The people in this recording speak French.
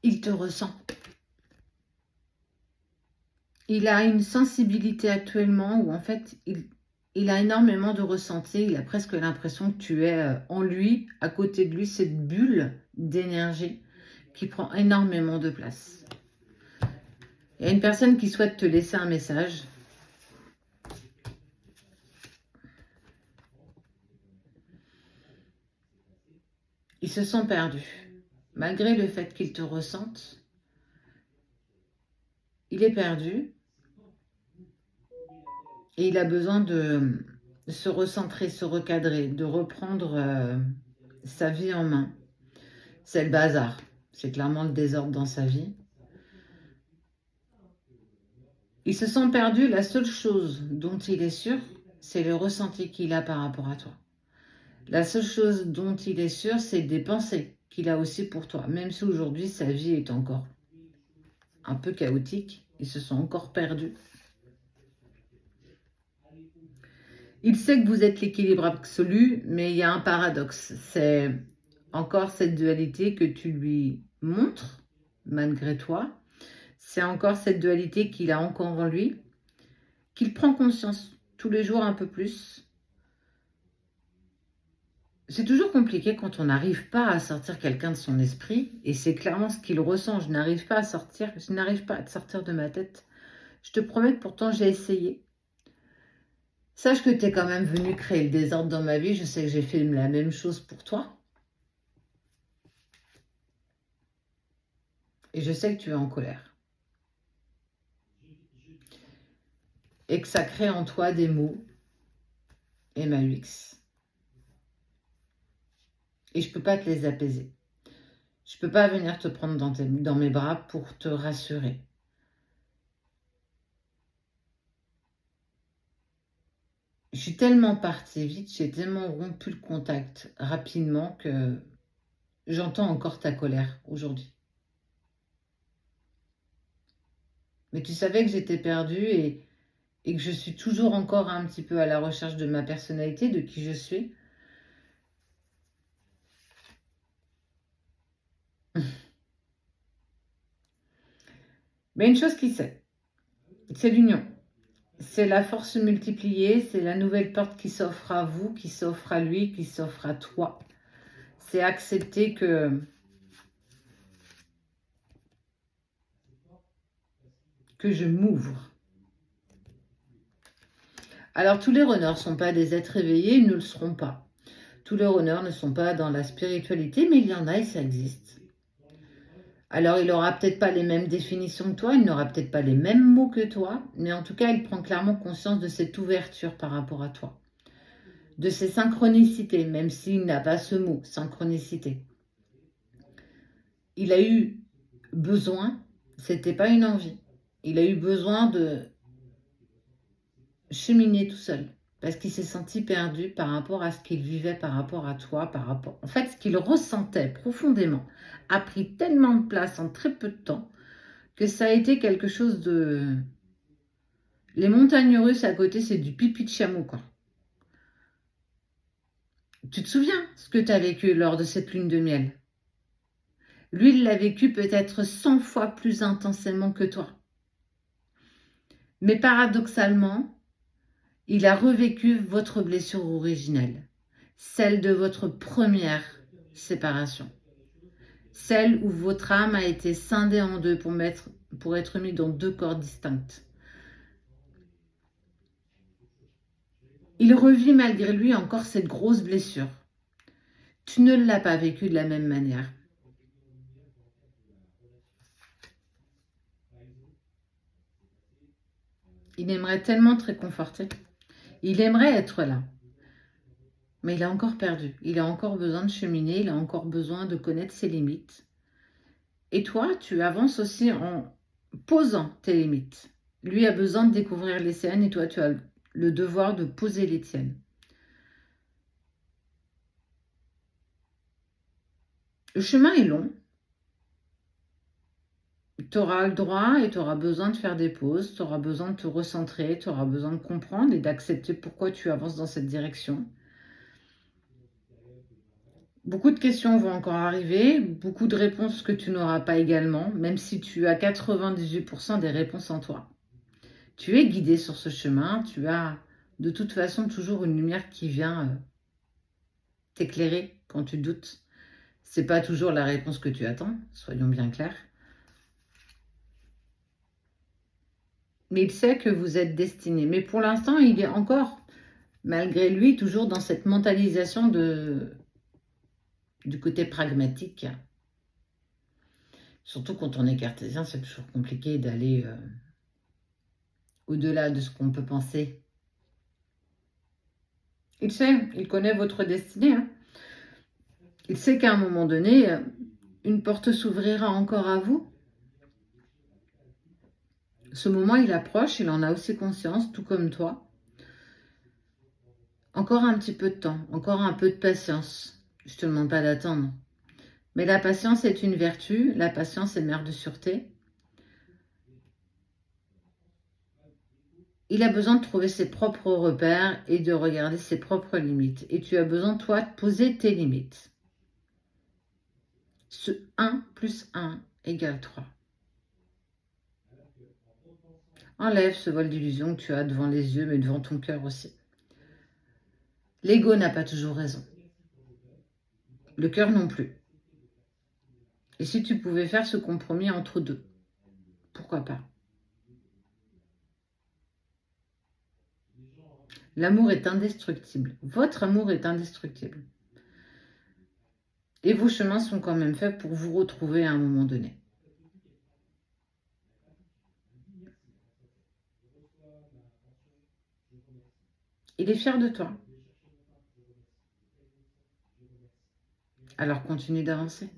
Il te ressent. Il a une sensibilité actuellement où en fait, il a énormément de ressenti. Il a presque l'impression que tu es en lui, à côté de lui, cette bulle d'énergie qui prend énormément de place. Il y a une personne qui souhaite te laisser un message. Il se sent perdu. Malgré le fait qu'il te ressente, il est perdu. Et il a besoin de se recentrer, se recadrer, de reprendre sa vie en main. C'est le bazar. C'est clairement le désordre dans sa vie. Il se sent perdu. La seule chose dont il est sûr, c'est le ressenti qu'il a par rapport à toi. La seule chose dont il est sûr, c'est des pensées qu'il a aussi pour toi. Même si aujourd'hui, sa vie est encore un peu chaotique, il se sent encore perdu. Il sait que vous êtes l'équilibre absolu, mais il y a un paradoxe. C'est encore cette dualité que tu lui montres, malgré toi. C'est encore cette dualité qu'il a encore en lui, qu'il prend conscience tous les jours un peu plus. C'est toujours compliqué quand on n'arrive pas à sortir quelqu'un de son esprit, et c'est clairement ce qu'il ressent. Je n'arrive pas à te sortir de ma tête. Je te promets que pourtant j'ai essayé. Sache que tu es quand même venu créer le désordre dans ma vie. Je sais que j'ai fait la même chose pour toi. Et je sais que tu es en colère. Et que ça crée en toi des mots. MAUX. Et je ne peux pas te les apaiser. Je ne peux pas venir te prendre dans mes bras pour te rassurer. Je suis tellement partie vite, j'ai tellement rompu le contact rapidement que j'entends encore ta colère aujourd'hui. Mais tu savais que j'étais perdue et que je suis toujours encore un petit peu à la recherche de ma personnalité, de qui je suis. Mais une chose qui sait, c'est l'union. C'est la force multipliée, c'est la nouvelle porte qui s'offre à vous, qui s'offre à lui, qui s'offre à toi. C'est accepter que je m'ouvre. Alors, tous les runners ne sont pas des êtres éveillés, ils ne le seront pas. Tous les runners ne sont pas dans la spiritualité, mais il y en a et ça existe. Alors, il n'aura peut-être pas les mêmes définitions que toi, il n'aura peut-être pas les mêmes mots que toi, mais en tout cas, il prend clairement conscience de cette ouverture par rapport à toi. De ces synchronicités, même s'il n'a pas ce mot, synchronicité. Il a eu besoin, c'était pas une envie, il a eu besoin de cheminer tout seul. Parce qu'il s'est senti perdu par rapport à ce qu'il vivait, par rapport à toi, En fait, ce qu'il ressentait profondément a pris tellement de place en très peu de temps que ça a été quelque chose de... Les montagnes russes à côté, c'est du pipi de chameau, quoi. Tu te souviens ce que tu as vécu lors de cette lune de miel? Lui, il l'a vécu peut-être 100 fois plus intensément que toi. Mais paradoxalement, il a revécu votre blessure originelle, celle de votre première séparation, celle où votre âme a été scindée en deux pour être mise dans deux corps distincts. Il revit malgré lui encore cette grosse blessure. Tu ne l'as pas vécue de la même manière. Il aimerait tellement te réconforter. Il aimerait être là. Mais il a encore perdu. Il a encore besoin de cheminer. Il a encore besoin de connaître ses limites. Et toi, tu avances aussi en posant tes limites. Lui a besoin de découvrir les siennes et toi, tu as le devoir de poser les tiennes. Le chemin est long. Tu auras le droit et tu auras besoin de faire des pauses. Tu auras besoin de te recentrer. Tu auras besoin de comprendre et d'accepter pourquoi tu avances dans cette direction. Beaucoup de questions vont encore arriver, beaucoup de réponses que tu n'auras pas également, même si tu as 98% des réponses en toi. Tu es guidé sur ce chemin, tu as de toute façon toujours une lumière qui vient t'éclairer quand tu doutes. C'est pas toujours la réponse que tu attends, soyons bien clairs. Mais il sait que vous êtes destiné. Mais pour l'instant, il est encore, malgré lui, toujours dans cette mentalisation du côté pragmatique. Surtout quand on est cartésien, c'est toujours compliqué d'aller au-delà de ce qu'on peut penser. Il sait, il connaît votre destinée. Hein. Il sait qu'à un moment donné, une porte s'ouvrira encore à vous. Ce moment, il approche, il en a aussi conscience, tout comme toi. Encore un petit peu de temps, encore un peu de patience. Je ne te demande pas d'attendre. Mais la patience est une vertu, la patience est mère de sûreté. Il a besoin de trouver ses propres repères et de regarder ses propres limites. Et tu as besoin, toi, de poser tes limites. Ce 1 plus 1 égale 3. Enlève ce vol d'illusion que tu as devant les yeux, mais devant ton cœur aussi. L'ego n'a pas toujours raison. Le cœur non plus. Et si tu pouvais faire ce compromis entre deux, pourquoi pas? L'amour est indestructible. Votre amour est indestructible. Et vos chemins sont quand même faits pour vous retrouver à un moment donné. Il est fier de toi. Alors continue d'avancer.